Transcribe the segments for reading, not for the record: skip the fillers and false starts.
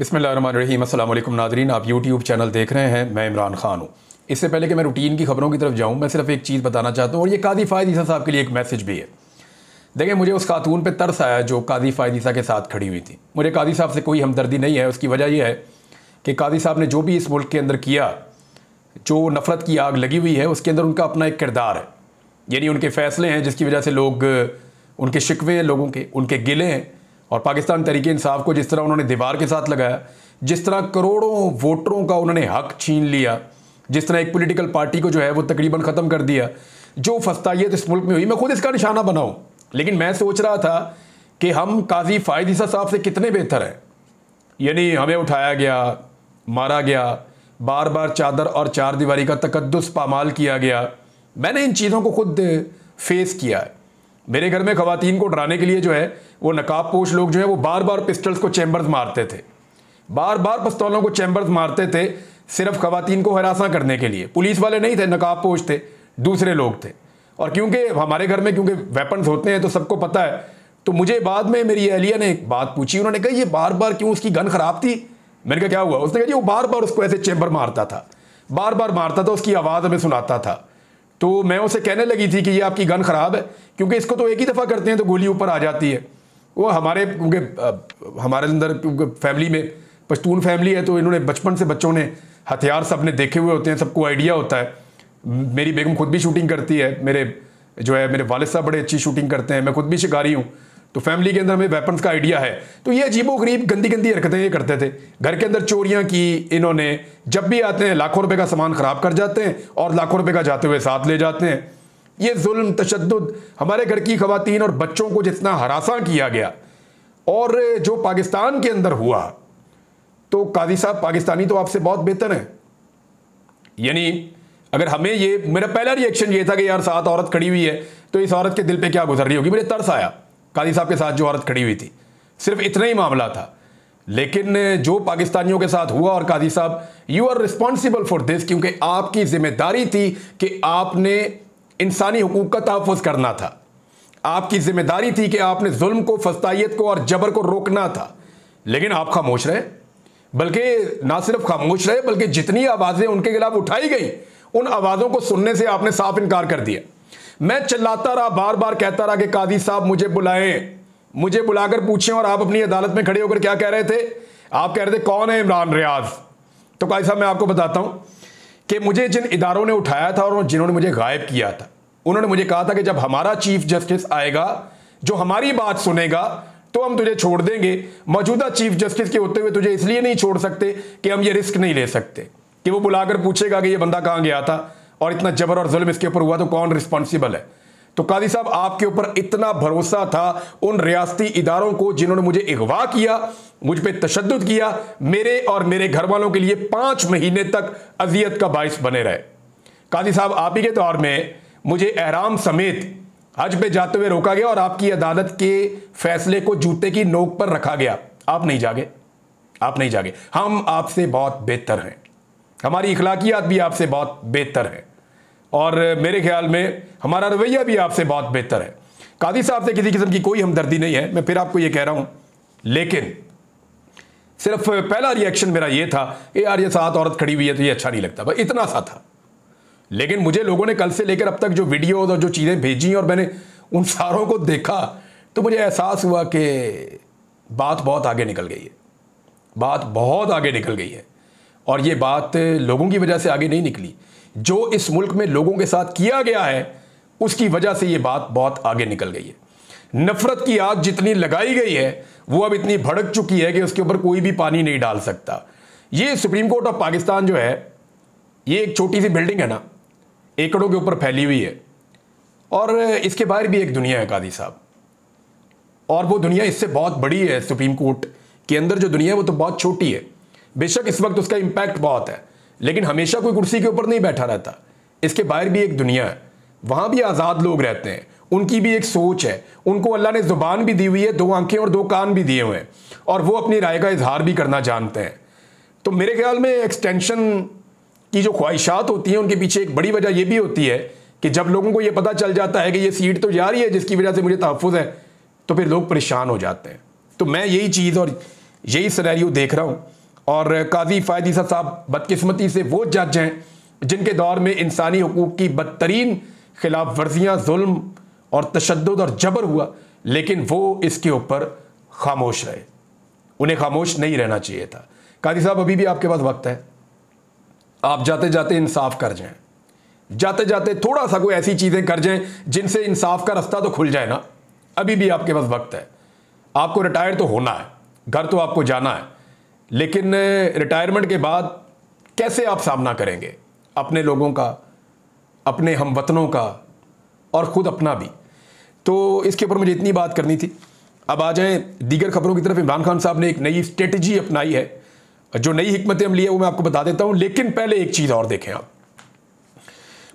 बिस्मिल्लाहिर्रहमानिर्रहीम। अस्सलाम वालेकुम नाज़रीन, आप यूट्यूब चैनल देख रहे हैं। मैं इमरान खान हूँ। इससे पहले कि मैं रूटीन की खबरों की तरफ जाऊँ, मैं सिर्फ एक चीज़ बताना चाहता हूँ और ये कादी फ़ायद ईसा साहब के लिए एक मैसेज भी है। देखिए, मुझे उस खातून पे तरस आया जो कादी फ़ायद ईसा के साथ खड़ी हुई थी। मुझे कादी साहब से कोई हमदर्दी नहीं है। उसकी वजह यह है कि कादी साहब ने जो भी इस मुल्क के अंदर किया, जो नफ़रत की आग लगी हुई है, उसके अंदर उनका अपना एक किरदार है। यानी उनके फ़ैसले हैं जिसकी वजह से लोग, उनके शिकवे हैं लोगों के, उनके गिले हैं। और पाकिस्तान तहरीक इंसाफ को जिस तरह उन्होंने दीवार के साथ लगाया, जिस तरह करोड़ों वोटरों का उन्होंने हक छीन लिया, जिस तरह एक पॉलिटिकल पार्टी को जो है वो तकरीबन ख़त्म कर दिया, जो फस्तायत इस मुल्क में हुई, मैं खुद इसका निशाना बनाऊँ। लेकिन मैं सोच रहा था कि हम काजी फ़ायद ईसा साहब से कितने बेहतर हैं। यानी हमें उठाया गया, मारा गया, बार बार चादर और चार दीवारी का तकद्दुस पामाल किया गया। मैंने इन चीज़ों को खुद फेस किया है। मेरे घर में ख़वातीन को डराने के लिए जो है वो नकाब पोश लोग जो है वो बार बार पिस्टल्स को चैम्बर्स मारते थे, बार बार पिस्तौलों को चैम्बर्स मारते थे, सिर्फ ख़वातीन को हरासा करने के लिए। पुलिस वाले नहीं थे, नकाब पोश थे, दूसरे लोग थे। और क्योंकि हमारे घर में क्योंकि वेपन्स होते हैं तो सबको पता है, तो मुझे बाद में मेरी अहलिया ने एक बात पूछी। उन्होंने कहा ये बार बार क्यों, उसकी गन ख़राब थी? मैंने कहा क्या हुआ? उसने कहा जी वो बार बार उसको ऐसे चैम्बर मारता था, बार बार मारता था, उसकी आवाज़ हमें सुनाता था। तो मैं उसे कहने लगी थी कि ये आपकी गन ख़राब है, क्योंकि इसको तो एक ही दफ़ा करते हैं तो गोली ऊपर आ जाती है। वो हमारे, क्योंकि हमारे अंदर क्योंकि फैमिली में पश्तून फैमिली है, तो इन्होंने बचपन से बच्चों ने हथियार सब ने देखे हुए होते हैं, सबको आइडिया होता है। मेरी बेगम खुद भी शूटिंग करती है, मेरे वालिद साहब बड़े अच्छी शूटिंग करते हैं, मैं खुद भी शिकारी हूँ। तो फैमिली के अंदर हमें वेपन्स का आइडिया है। तो ये अजीबोगरीब गंदी गंदी हरकतें ये करते थे। घर के अंदर चोरियां की इन्होंने, जब भी आते हैं लाखों रुपए का सामान खराब कर जाते हैं और लाखों रुपए का जाते हुए साथ ले जाते हैं। ये जुल्म, तशद्दुद, हमारे घर की खवातीन और बच्चों को जितना हरासा किया गया और जो पाकिस्तान के अंदर हुआ, तो काजी साहब पाकिस्तानी तो आपसे बहुत बेहतर हैं। यानी अगर हमें ये, मेरा पहला रिएक्शन ये था कि यार साथ औरत खड़ी हुई है तो इस औरत के दिल पे क्या गुजर रही होगी। मुझे तरस आया काजी साहब के साथ जो औरत खड़ी हुई थी, सिर्फ इतना ही मामला था। लेकिन जो पाकिस्तानियों के साथ हुआ, और काजी साहब you are responsible for this, क्योंकि आपकी जिम्मेदारी थी कि आपने इंसानी हुकूक का तहफ़्फ़ुज़ करना था। आपकी जिम्मेदारी थी कि आपने जुल्म को, फस्तायत को और जबर को रोकना था। लेकिन आप खामोश रहे, बल्कि ना सिर्फ खामोश रहे, बल्कि जितनी आवाज़ें उनके खिलाफ उठाई गई, उन आवाज़ों को सुनने से आपने साफ इनकार कर दिया। मैं चिल्लाता रहा, बार बार कहता रहा कि कादी साहब मुझे बुलाएं, मुझे बुलाकर पूछें। और आप अपनी अदालत में खड़े होकर क्या कह रहे थे? आप कह रहे थे कौन है इमरान रियाज। तो कादी साहब मैं आपको बताता हूं कि मुझे जिन इदारों ने उठाया था और जिन्होंने मुझे गायब किया था, उन्होंने मुझे कहा था कि जब हमारा चीफ जस्टिस आएगा जो हमारी बात सुनेगा तो हम तुझे छोड़ देंगे। मौजूदा चीफ जस्टिस के होते हुए तुझे इसलिए नहीं छोड़ सकते कि हम ये रिस्क नहीं ले सकते कि वो बुलाकर पूछेगा कि ये बंदा कहां गया था और इतना जबर और जुल्म इसके ऊपर हुआ तो कौन रिस्पॉन्सिबल है। तो कादी साहब आपके ऊपर इतना भरोसा था उन रियासती इदारों को जिन्होंने मुझे अगवा किया, मुझ पे तशद्दुद किया, मेरे और मेरे घर वालों के लिए 5 महीने तक अजियत का बाइस बने रहे। कादी साहब आप ही के दौर में मुझे एहराम समेत हज पे जाते हुए रोका गया और आपकी अदालत के फैसले को जूते की नोक पर रखा गया। आप नहीं जागे, आप नहीं जागे। हम आपसे बहुत बेहतर हैं, हमारी इखलाकियात भी आपसे बहुत बेहतर है और मेरे ख्याल में हमारा रवैया भी आपसे बहुत बेहतर है। कादी साहब से किसी किस्म की कोई हमदर्दी नहीं है, मैं फिर आपको ये कह रहा हूं। लेकिन सिर्फ पहला रिएक्शन मेरा ये था कि यार ये साथ औरत खड़ी हुई है तो ये अच्छा नहीं लगता, बस इतना सा था। लेकिन मुझे लोगों ने कल से लेकर अब तक जो वीडियोज और जो चीज़ें भेजी और मैंने उन सारों को देखा तो मुझे एहसास हुआ कि बात बहुत आगे निकल गई है, बात बहुत आगे निकल गई है। और ये बात लोगों की वजह से आगे नहीं निकली, जो इस मुल्क में लोगों के साथ किया गया है उसकी वजह से ये बात बहुत आगे निकल गई है। नफरत की आग जितनी लगाई गई है वो अब इतनी भड़क चुकी है कि उसके ऊपर कोई भी पानी नहीं डाल सकता। ये सुप्रीम कोर्ट ऑफ पाकिस्तान जो है, ये एक छोटी सी बिल्डिंग है ना, एकड़ों के ऊपर फैली हुई है और इसके बाहर भी एक दुनिया है कादी साहब, और वो दुनिया इससे बहुत बड़ी है। सुप्रीम कोर्ट के अंदर जो दुनिया है वो तो बहुत छोटी है। बेशक इस वक्त उसका इंपैक्ट बहुत है, लेकिन हमेशा कोई कुर्सी के ऊपर नहीं बैठा रहता। इसके बाहर भी एक दुनिया है, वहां भी आज़ाद लोग रहते हैं, उनकी भी एक सोच है, उनको अल्लाह ने ज़ुबान भी दी हुई है, 2 आंखें और 2 कान भी दिए हुए हैं, और वो अपनी राय का इजहार भी करना जानते हैं। तो मेरे ख्याल में एक्सटेंशन की जो ख्वाहिशात होती हैं उनके पीछे एक बड़ी वजह यह भी होती है कि जब लोगों को यह पता चल जाता है कि ये सीट तो जा रही है जिसकी वजह से मुझे तहफ़्फ़ुज़ है, तो फिर लोग परेशान हो जाते हैं। तो मैं यही चीज़ और यही सिनेरियो देख रहा हूँ और काजी फायद ईसा साहब बदकिस्मती से वो जज हैं जिनके दौर में इंसानी हुकूक की बदतरीन खिलाफ वर्जियाँ, जुल्म और तशद्दुद और जबर हुआ, लेकिन वो इसके ऊपर खामोश रहे। उन्हें खामोश नहीं रहना चाहिए था। काजी साहब, अभी भी आपके पास वक्त है, आप जाते जाते इंसाफ कर जाएं, जाते जाते थोड़ा सा कोई ऐसी चीज़ें कर जाएं जिनसे इंसाफ का रास्ता तो खुल जाए ना। अभी भी आपके पास वक्त है। आपको रिटायर तो होना है, घर तो आपको जाना है, लेकिन रिटायरमेंट के बाद कैसे आप सामना करेंगे अपने लोगों का, अपने हमवतनों का और ख़ुद अपना भी। तो इसके ऊपर मुझे इतनी बात करनी थी। अब आ जाएं दीगर खबरों की तरफ। इमरान खान साहब ने एक नई स्ट्रेटजी अपनाई है, जो नई हिकमत अमली है वो मैं आपको बता देता हूं, लेकिन पहले एक चीज़ और देखें आप।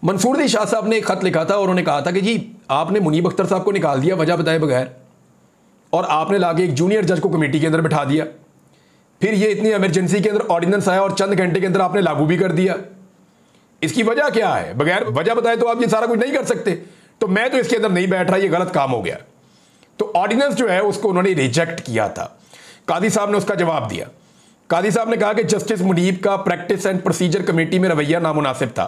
मंसूर दी शाह साहब ने एक खत लिखा था और उन्होंने कहा था कि जी आपने मुनीब अख्तर साहब को निकाल दिया वजह बताए बगैर, और आपने लाके एक जूनियर जज को कमेटी के अंदर बैठा दिया। फिर ये इतनी इमरजेंसी के अंदर ऑर्डिनेंस आया और चंद घंटे के अंदर आपने लागू भी कर दिया। इसकी वजह क्या है? बगैर वजह बताए तो आप ये सारा कुछ नहीं कर सकते। तो मैं तो इसके अंदर नहीं बैठ रहा, ये गलत काम हो गया। तो ऑर्डिनेंस जो है उसको उन्होंने रिजेक्ट किया था। कादी साहब ने उसका जवाब दिया। कादी साहब ने कहा कि जस्टिस मुनीब का प्रैक्टिस एंड प्रोसीजर कमेटी में रवैया नामुनासिब था।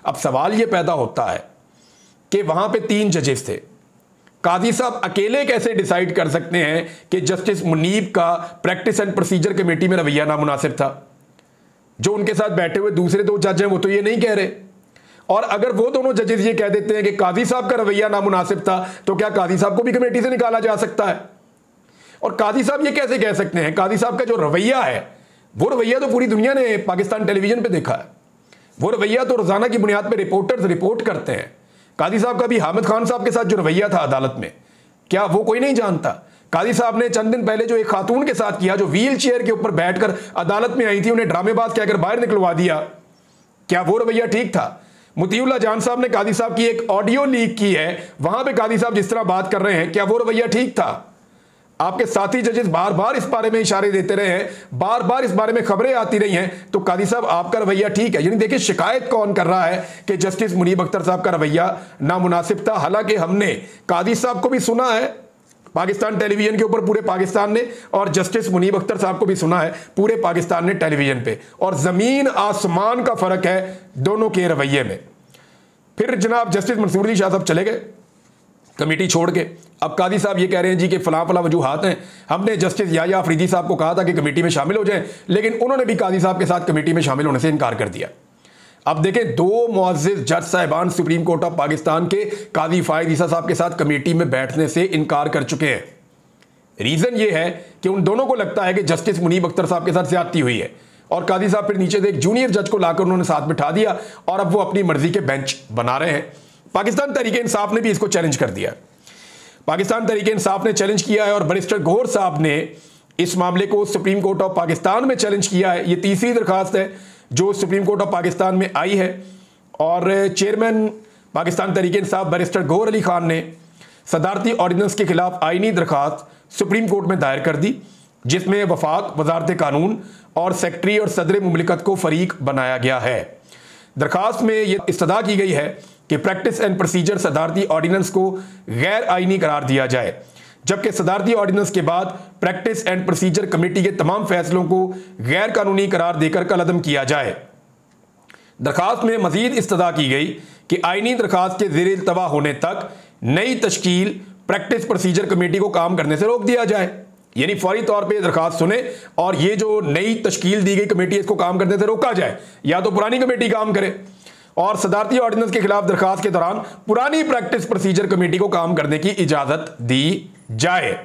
अब सवाल ये पैदा होता है कि वहां पे 3 जजेस थे, कादी साहब अकेले कैसे डिसाइड कर सकते हैं कि जस्टिस मुनीब का प्रैक्टिस एंड प्रोसीजर कमेटी में रवैया नामुनासिब था? जो उनके साथ बैठे हुए दूसरे 2 जज हैं वो तो ये नहीं कह रहे। और अगर वो दोनों जजेस ये कह देते हैं कि कादी साहब का रवैया नामुनासिब था, तो क्या कादी साहब को भी कमेटी से निकाला जा सकता है? और कादी साहब ये कैसे कह सकते हैं? कादी साहब का जो रवैया है वो रवैया तो पूरी दुनिया ने पाकिस्तान टेलीविजन पे देखा है। वो रवैया तो रोजाना की बुनियाद पे रिपोर्टर्स रिपोर्ट करते हैं। कादी साहब का भी हामिद खान साहब के साथ जो रवैया था अदालत में, क्या वो कोई नहीं जानता? कादी साहब ने चंद दिन पहले जो एक खातून के साथ किया, जो व्हील चेयर के ऊपर बैठकर अदालत में आई थी, उन्हें ड्रामेबाज कहकर बाहर निकलवा दिया, क्या वो रवैया ठीक था? मुतीउल्लाह जान साहब ने कादी साहब की एक ऑडियो लीक की है, वहां पे कादी साहब जिस तरह बात कर रहे हैं, क्या वो रवैया ठीक था? आपके साथी जजेस बार बार इस बारे में इशारे देते रहे हैं, बार बार इस बारे में खबरें आती रही हैं, तो कादी साहब आपका रवैया ठीक है। यानी देखिए शिकायत कौन कर रहा है कि जस्टिस मुनीब अख्तर साहब का रवैया नामुनासिब था। हालांकि हमने कादी साहब को भी सुना है पाकिस्तान टेलीविजन के ऊपर पूरे पाकिस्तान ने, और जस्टिस मुनीब अख्तर साहब को भी सुना है पूरे पाकिस्तान ने टेलीविजन पे, और जमीन आसमान का फर्क है दोनों के रवैये में। फिर जनाब जस्टिस मंसूर दी शाह साहब चले गए कमेटी छोड़ के। अब कादी साहब ये कह रहे हैं जी कि फलां फलां वजूहात हैं, हमने जस्टिस याया अफरीदी साहब को कहा था कि कमेटी में शामिल हो जाएं, लेकिन उन्होंने भी कादी साहब के साथ कमेटी में शामिल होने से इनकार कर दिया। अब देखें 2 मुअज़्ज़िज़ जज साहिबान सुप्रीम कोर्ट ऑफ पाकिस्तान के कादी फायद ईसा साहब के साथ कमेटी में बैठने से इनकार कर चुके हैं। रीज़न ये है कि उन दोनों को लगता है कि जस्टिस मुनीब अख्तर साहब के साथ ज्यादती हुई है, और कादी साहब फिर नीचे से एक जूनियर जज को लाकर उन्होंने साथ बिठा दिया, और अब वो अपनी मर्जी के बेंच बना रहे हैं। पाकिस्तान तहरीक इंसाफ ने भी इसको चैलेंज कर दिया। पाकिस्तान तहरीक इंसाफ ने चैलेंज किया है, और बैरिस्टर गौहर साहब ने इस मामले को सुप्रीम कोर्ट ऑफ पाकिस्तान में चैलेंज किया है। ये तीसरी दरखास्त है जो सुप्रीम कोर्ट ऑफ पाकिस्तान में आई है, और चेयरमैन पाकिस्तान तहरीक इंसाफ बैरिस्टर गौहर अली खान ने सदारती ऑर्डिनेंस के खिलाफ आईनी दरखास्त सुप्रीम कोर्ट में दायर कर दी, जिसमें वफाक, वजारत कानून और सेक्रेटरी और सदर मुमलिकत को फरीक बनाया गया है। दरखास्त में यह इस्तदा की गई है कि प्रैक्टिस एंड प्रोसीजर सदारती ऑर्डिनेंस को गैर आईनी करार दिया जाए, जबकि सदारती ऑर्डिनेंस के बाद प्रैक्टिस एंड प्रोसीजर कमेटी के तमाम फैसलों को गैर कानूनी करार देकर कलअदम किया जाए। दरखास्त में मजीद इस्तदा की गई कि आईनी दरखास्त के ज़ेर इल्तवा होने तक नई तश्कील प्रैक्टिस प्रोसीजर कमेटी को काम करने से रोक दिया जाए। यानी फौरी तौर पे दरखास्त सुने और ये जो नई तश्कील दी गई कमेटी इसको काम करने से रोका जाए, या तो पुरानी कमेटी काम करे, और सदारती ऑर्डिनेंस के खिलाफ दरखास्त के दौरान पुरानी प्रैक्टिस प्रोसीजर कमेटी को काम करने की इजाजत दी जाए।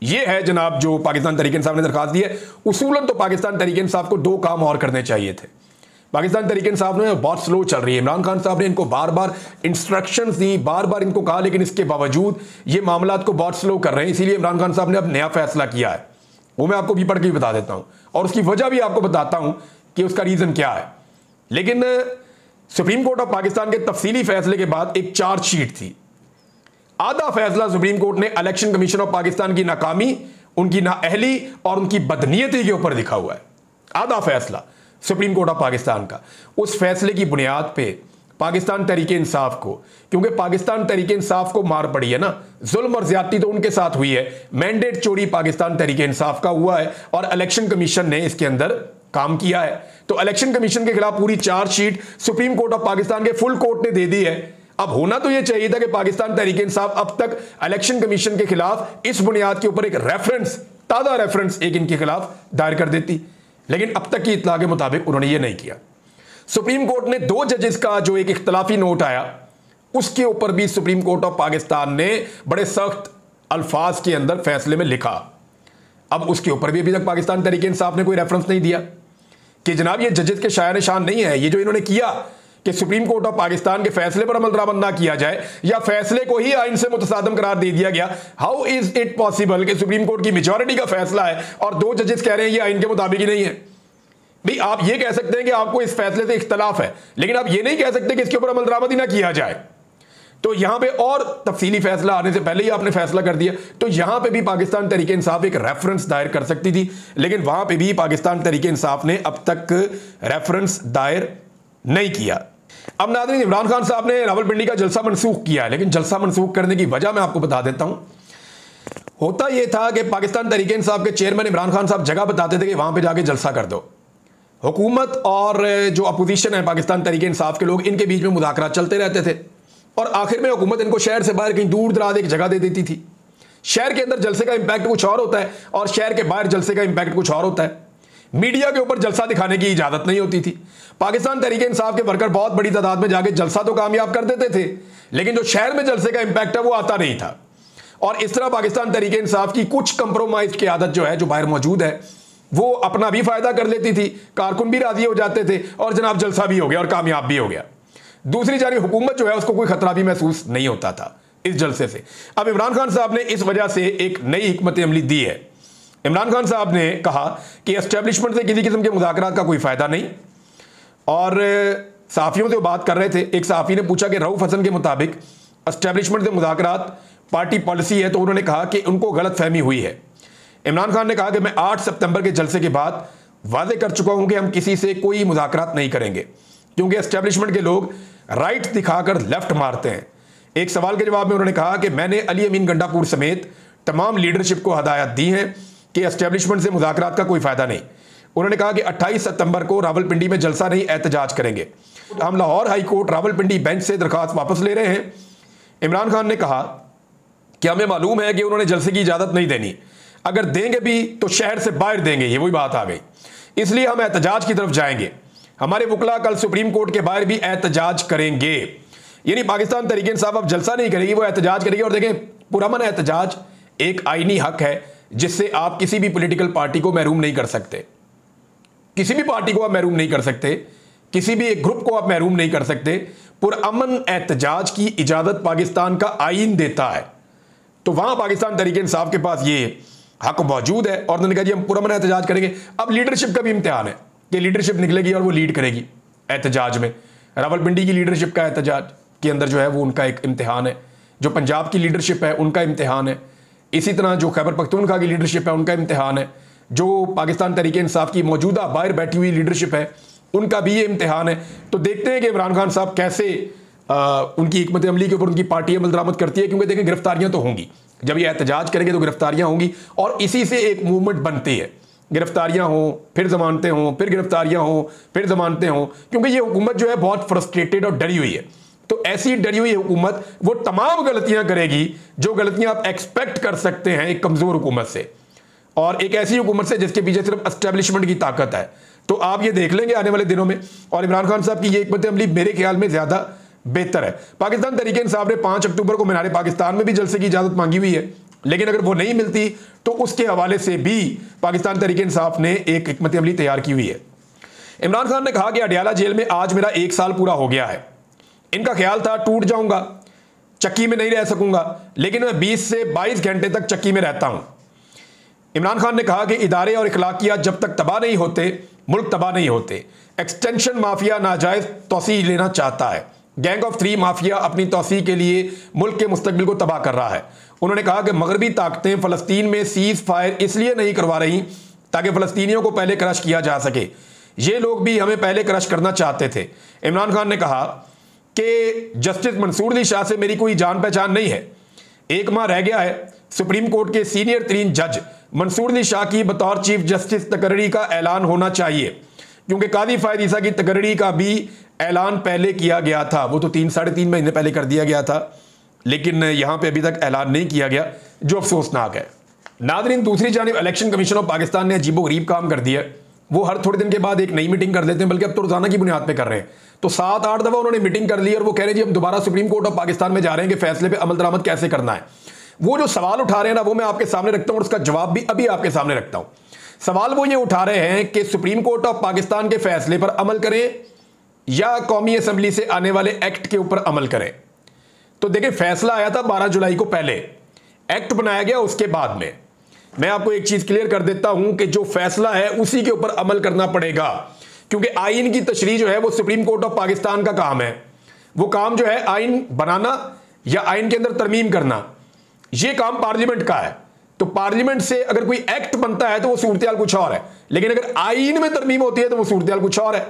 यह है जनाब जो पाकिस्तान तहरीक इंसाफ ने दरखास्त दी है। उसूलन तो पाकिस्तान तहरीक इंसाफ को 2 काम और करने चाहिए थे। पाकिस्तान तहरीक इंसाफ ने बहुत स्लो चल रही है। इमरान खान साहब ने इनको बार बार इंस्ट्रक्शंस दी, बार बार इनको कहा, लेकिन इसके बावजूद ये मामलात को बहुत स्लो कर रहे हैं। इसीलिए इमरान खान साहब ने अब नया फैसला किया है, वो मैं आपको भी पढ़ के बता देता हूं, और उसकी वजह भी आपको बताता हूं कि उसका रीजन क्या है। लेकिन सुप्रीम कोर्ट ऑफ पाकिस्तान के तफसीली फैसले के बाद एक चार्जशीट थी। आधा फैसला सुप्रीम कोर्ट ने इलेक्शन कमीशन ऑफ पाकिस्तान की नाकामी, उनकी नाअहली और उनकी बदनीयती के ऊपर लिखा हुआ है। आधा फैसला सुप्रीम कोर्ट ऑफ पाकिस्तान का। उस फैसले की बुनियाद पे पाकिस्तान तहरीक इंसाफ को, क्योंकि पाकिस्तान तहरीक इंसाफ को मार पड़ी है ना, जुल्म और ज्यादती तो उनके साथ हुई है, मैंडेट चोरी पाकिस्तान तहरीक इंसाफ का हुआ है, और इलेक्शन कमीशन ने इसके अंदर काम किया है। तो इलेक्शन कमीशन के खिलाफ पूरी chargesheet supreme court of Pakistan के फुल कोर्ट ने दे दी है। अब होना तो यह चाहिए था कि पाकिस्तान तहरीक इंसाफ अब तक इलेक्शन कमीशन के खिलाफ इस बुनियाद के ऊपर एक रेफरेंस, ताज़ा रेफरेंस एक इनके खिलाफ दायर कर देती, लेकिन अब तक की इत्तला के मुताबिक उन्होंने ये नहीं किया। सुप्रीम कोर्ट ने 2 जजेस का जो एक इख्तलाफी नोट आया, उसके ऊपर भी सुप्रीम कोर्ट ऑफ पाकिस्तान ने बड़े सख्त अल्फाज के अंदर फैसले में लिखा। अब उसके ऊपर भी अभी तक पाकिस्तान तहरीक इंसाफ ने कोई रेफरेंस नहीं दिया कि जनाब ये जजेस के शायर निशान नहीं है। ये जो इन्होंने किया कि सुप्रीम कोर्ट ऑफ पाकिस्तान के फैसले पर अमल दरामद ना किया जाए या फैसले को ही आइन से मुतसादम करार दे दिया गया। हाउ इज इट पॉसिबल कि सुप्रीम कोर्ट की मेजॉरिटी का फैसला है और 2 जजेस कह रहे हैं ये आइन के मुताबिक ही नहीं है। भाई आप ये कह सकते हैं कि आपको इस फैसले से इख्तलाफ है, लेकिन आप ये नहीं कह सकते कि इसके ऊपर अमल दरामद ही ना किया जाए। तो यहां पे और तफसीली फैसला आने से पहले ही आपने फैसला कर दिया। तो यहां पे भी पाकिस्तान तहरीक इंसाफ एक रेफरेंस दायर कर सकती थी, लेकिन वहां पे भी पाकिस्तान तहरीक इंसाफ ने अब तक रेफरेंस दायर नहीं किया। अब नाज़रीन, इमरान खान साहब ने रावलपिंडी का जलसा मनसूख किया है, लेकिन जलसा मनसूख करने की वजह मैं आपको बता देता हूं। होता यह था कि पाकिस्तान तहरीक इंसाफ के चेयरमैन इमरान खान साहब जगह बताते थे कि वहां पर जाके जलसा कर दो। हुकूमत और जो अपोजिशन है पाकिस्तान तहरीक इंसाफ के लोग, इनके बीच में मुज़ाकरात चलते रहते थे और आखिर में हुकूमत इनको शहर से बाहर कहीं दूर दराज एक जगह दे देती थी। शहर के अंदर जलसे का इंपैक्ट कुछ और होता है और शहर के बाहर जलसे का इंपैक्ट कुछ और होता है। मीडिया के ऊपर जलसा दिखाने की इजाजत नहीं होती थी। पाकिस्तान तहरीक इंसाफ के वर्कर बहुत बड़ी तादाद में जाके जलसा तो कामयाब कर देते थे, लेकिन जो शहर में जलसे का इंपैक्ट है वो आता नहीं था। और इस तरह पाकिस्तान तहरीक इंसाफ की कुछ कंप्रोमाइज की आदत जो है, जो बाहर मौजूद है, वो अपना भी फायदा कर लेती थी, कारकुन भी राजी हो जाते थे और जनाब जलसा भी हो गया और कामयाब भी हो गया। दूसरी जानिब हुकूमत जो है उसको कोई खतरा भी महसूस नहीं होता था इस जलसे से। अब इमरान खान साहब ने इस वजह से एक नई हिकमत अमली दी है। इमरान खान साहब ने कहा कि एस्टेब्लिशमेंट से किसी किस्म के मुज़ाकरात का कोई फ़ायदा नहीं। और सहाफ़ियों से बात कर रहे थे, एक सहाफ़ी ने पूछा कि रऊफ़ हसन के मुताबिक एस्टेब्लिशमेंट से मुज़ाकरात पार्टी पॉलिसी है, तो उन्होंने कहा कि उनको गलत फहमी हुई है। इमरान खान ने कहा कि मैं 8 सितंबर के जलसे के बाद वादे कर चुका हूं कि हम किसी से कोई मुज़ाकरात नहीं करेंगे, क्योंकि एस्टेब्लिशमेंट के लोग राइट दिखाकर लेफ्ट मारते हैं। एक सवाल के जवाब में उन्होंने कहा कि मैंने अली अमीन गंडापुर समेत तमाम लीडरशिप को हदायत दी हैं कि एस्टेब्लिशमेंट से मुज़ाकरात का कोई फ़ायदा नहीं। उन्होंने कहा कि 28 सितंबर को रावलपिंडी में जलसा नहीं, एहतजाज करेंगे। हम Lahore high court Rawalpindi bench से दरख्वास्त वापस ले रहे हैं। इमरान खान ने कहा कि हमें मालूम है कि उन्होंने जलसे की इजाज़त नहीं देनी, अगर देंगे भी तो शहर से बाहर देंगे, ये वही बात आ गई, इसलिए हम एहतजाज की तरफ जाएंगे। हमारे वकला कल सुप्रीम कोर्ट के बाहर भी एहतजाज करेंगे। यानी पाकिस्तान तहरीक इंसाफ अब जलसा नहीं करेगी, वो एहतजाज करेगी। और देखें, पुरअमन एहतजाज एक आईनी हक है जिससे आप किसी भी पॉलिटिकल पार्टी को महरूम नहीं कर सकते। किसी भी पार्टी को आप महरूम नहीं कर सकते, किसी भी एक ग्रुप को आप महरूम नहीं कर सकते। पुरअमन एहतजाज की इजाज़त पाकिस्तान का आइन देता है, तो वहां पाकिस्तान तहरीक इंसाफ के पास ये हक मौजूद है। और उन्होंने कहा जी हम पुरअमन एहतजाज करेंगे। अब लीडरशिप का भी इम्तिहान है कि लीडरशिप निकलेगी और वो लीड करेगी एहतजाज में। रावलपिंडी की लीडरशिप का एहतजाज के अंदर जो है वो उनका एक इम्तिहान है, जो पंजाब की लीडरशिप है उनका इम्तिहान है, इसी तरह जो खैबर पख्तूनख्वा की लीडरशिप है उनका इम्तिहान है, जो पाकिस्तान तहरीक इंसाफ की मौजूदा बाहर बैठी हुई लीडरशिप है उनका भी ये इम्तिहान है। तो देखते हैं कि इमरान खान साहब कैसे उनकी हिकमत अमली के ऊपर उनकी पार्टी अमल दरामद करती है, क्योंकि देखें गिरफ्तारियां तो होंगी, जब ये एहतजाज करेंगे तो गिरफ्तारियां होंगी और इसी से एक मूवमेंट बनती है। गिरफ्तारियां हों, फिर जमानतें हों, फिर गिरफ्तारियां हों, फिर जमानतें हों, क्योंकि ये हुकूमत जो है बहुत फ्रस्ट्रेटेड और डरी हुई है। तो ऐसी डरी हुई हुकूमत वो तमाम गलतियां करेगी जो गलतियां आप एक्सपेक्ट कर सकते हैं एक कमजोर हुकूमत से, और एक ऐसी हुकूमत से जिसके पीछे सिर्फ एस्टेब्लिशमेंट की ताकत है। तो आप ये देख लेंगे आने वाले दिनों में। और इमरान खान साहब की ये हिकमत अमली मेरे ख्याल में ज्यादा बेहतर है। पाकिस्तान तहरीक इंसाफ ने 5 अक्टूबर को मीनार पाकिस्तान में भी जलसे की इजाजत मांगी हुई है, लेकिन अगर वो नहीं मिलती तो उसके हवाले से भी पाकिस्तान तहरीक इंसाफ ने एक हिकमत अमली तैयार की हुई है। इमरान खान ने कहा कि अडियाला जेल में आज मेरा 1 साल पूरा हो गया है। इनका ख्याल था टूट जाऊंगा, चक्की में नहीं रह सकूंगा, लेकिन मैं 20 से 22 घंटे तक चक्की में रहता हूं। इमरान खान ने कहा कि इदारे और इखलाकियात जब तक तबाह नहीं होते मुल्क तबाह नहीं होते। एक्सटेंशन माफिया नाजायज तोसी लेना चाहता है। गैंग ऑफ 3 माफिया अपनी तोसी के लिए मुल्क के मुस्तकबिल को तबाह कर रहा है। उन्होंने कहा कि मगरबी ताकतें फ़लस्तीन में सीज़ फायर इसलिए नहीं करवा रही ताकि फ़लस्तीनियों को पहले क्रश किया जा सके। ये लोग भी हमें पहले क्रश करना चाहते थे। इमरान खान ने कहा कि जस्टिस मंसूर अली शाह से मेरी कोई जान पहचान नहीं है। 1 माह रह गया है। सुप्रीम कोर्ट के सीनियर तरीन जज मंसूर अली शाह की बतौर चीफ जस्टिस तकर्री का ऐलान होना चाहिए, क्योंकि कादी फायद ईसा की तकर्री का भी ऐलान पहले किया गया था। वो तो 3-3.5 महीने पहले कर दिया गया था, लेकिन यहां पे अभी तक ऐलान नहीं किया गया, जो अफसोसनाक है। नादरीन, दूसरी जानिब इलेक्शन कमीशन ऑफ पाकिस्तान ने अजीबोगरीब काम कर दिया। वो हर थोड़े दिन के बाद एक नई मीटिंग कर लेते हैं, बल्कि अब तो रोजाना की बुनियाद पे कर रहे हैं। तो 7-8 दफा उन्होंने मीटिंग कर ली और वो कह रहे हैं जी हम दोबारा सुप्रीम कोर्ट ऑफ पाकिस्तान में जा रहे हैं कि फैसले पे अमल दरामद कैसे करना है। वो जो सवाल उठा रहे हैं ना, वो मैं आपके सामने रखता हूं और उसका जवाब भी अभी आपके सामने रखता हूं। सवाल वो ये उठा रहे हैं कि सुप्रीम कोर्ट ऑफ पाकिस्तान के फैसले पर अमल करें या कौमी असम्बली से आने वाले एक्ट के ऊपर अमल करें। तो देखिए, फैसला आया था 12 जुलाई को, पहले एक्ट बनाया गया उसके बाद में। मैं आपको एक चीज क्लियर कर देता हूं कि जो फैसला है उसी के ऊपर अमल करना पड़ेगा, क्योंकि आइन की तशरीह जो है वो सुप्रीम कोर्ट ऑफ पाकिस्तान का काम है। वो काम जो है आइन बनाना या आइन के अंदर तरमीम करना, ये काम पार्लियामेंट का है। तो पार्लियामेंट से अगर कोई एक्ट बनता है तो वो सूरत कुछ और है, लेकिन अगर आइन में तरमीम होती है तो वो सूरत कुछ और है।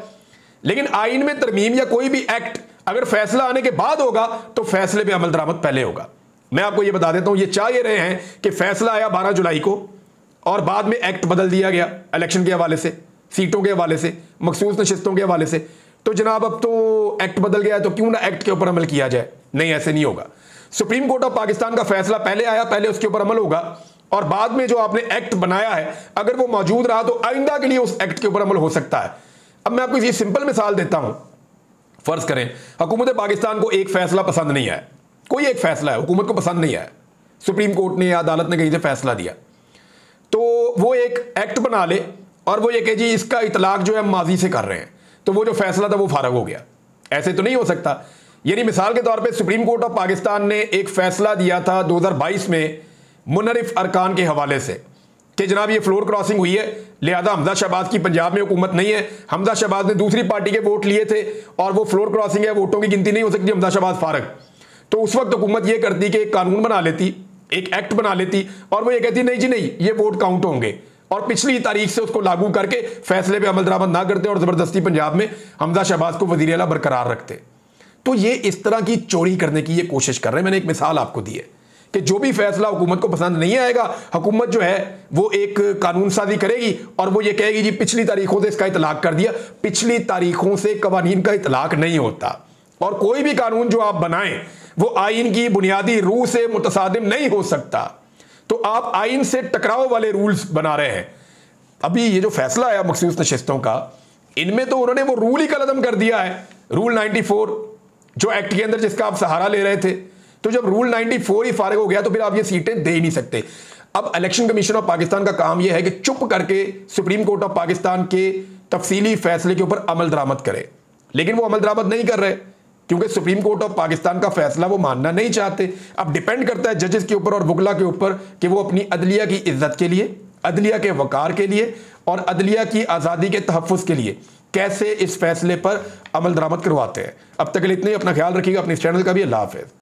लेकिन आइन में तरमीम या कोई भी एक्ट अगर फैसला आने के बाद होगा तो फैसले पे अमल दरामद पहले होगा। मैं आपको ये बता देता हूं, ये चाह ये रहे हैं कि फैसला आया 12 जुलाई को और बाद में एक्ट बदल दिया गया इलेक्शन के हवाले से, सीटों के हवाले से, मखसूस नशिस्तों के हवाले से। तो जनाब अब तो एक्ट बदल गया है, तो क्यों ना एक्ट के ऊपर अमल किया जाए। नहीं, ऐसे नहीं होगा। सुप्रीम कोर्ट ऑफ पाकिस्तान का फैसला पहले आया, पहले उसके ऊपर अमल होगा, और बाद में जो आपने एक्ट बनाया है अगर वो मौजूद रहा तो आइंदा के लिए उस एक्ट के ऊपर अमल हो सकता है। अब मैं आपको ये सिंपल मिसाल देता हूं। फर्ज करें हुकूमत पाकिस्तान को एक फैसला पसंद नहीं आया, कोई एक फैसला है हुकूमत को पसंद नहीं आया, सुप्रीम कोर्ट ने या अदालत ने कहीं से फैसला दिया, तो वो एक एक्ट बना ले और वो ये कहे जी इसका इतलाक जो है माजी से कर रहे हैं, तो वो जो फैसला था वो फारग हो गया। ऐसे तो नहीं हो सकता। यानी मिसाल के तौर पे सुप्रीम कोर्ट ऑफ पाकिस्तान ने एक फैसला दिया था 2022 में मुनरिफ अरकान के हवाले से कि जनाब ये फ्लोर क्रॉसिंग हुई है, लिहाजा हमजा शहबाज की पंजाब में हुकूमत नहीं है, हमजा शहबाज ने दूसरी पार्टी के वोट लिए थे और वो फ्लोर क्रॉसिंग है, वोटों की गिनती नहीं हो सकती, हमजा शहबाज फारग। तो उस वक्त हुकूमत ये करती कि एक कानून बना लेती, एक एक्ट बना लेती और वो ये कहती नहीं जी नहीं, ये वोट काउंट होंगे, और पिछली तारीख से उसको लागू करके फैसले पे अमल दरामद ना करते और जबरदस्ती पंजाब में हमजा शहबाज को वजीर आला बरकरार रखते। तो ये इस तरह की चोरी करने की ये कोशिश कर रहे हैं। मैंने एक मिसाल आपको दी है कि जो भी फैसला हुकूमत को पसंद नहीं आएगा, हुकूमत जो है वो एक कानून साजी करेगी और वो ये कहेगी जी पिछली तारीखों से इसका इतलाक कर दिया। पिछली तारीखों से कवानीन का इतलाक नहीं होता, और कोई भी कानून जो आप बनाएं वो आइन की बुनियादी रूह से मुतसादिम नहीं हो सकता। तो आप आइन से टकराव वाले रूल्स बना रहे हैं। अभी ये जो फैसला आया मखसूस नशिस्तों का, इनमें तो उन्होंने वो रूल ही कलअदम कर दिया है, रूल 94 जो एक्ट के अंदर जिसका आप सहारा ले रहे थे। तो जब रूल 94 ही फारिग हो गया तो फिर आप ये सीटें दे ही नहीं सकते। अब इलेक्शन कमीशन ऑफ पाकिस्तान का काम यह है कि चुप करके सुप्रीम कोर्ट ऑफ पाकिस्तान के तफसीली फैसले के ऊपर अमल दरामद करे, लेकिन वो अमल दरामद नहीं कर रहे क्योंकि सुप्रीम कोर्ट ऑफ पाकिस्तान का फैसला वो मानना नहीं चाहते। अब डिपेंड करता है जजेस के ऊपर और वकला के ऊपर कि वो अपनी अदलिया की इज्जत के लिए, अदलिया के वकार के लिए और अदलिया की आज़ादी के तहफ़्फ़ुज़ के लिए कैसे इस फैसले पर अमल दरामद करवाते हैं। अब तक के लिए इतना ही। अपना ख्याल रखिएगा, अपने इस चैनल का भी। अल्लाह हाफ़िज़।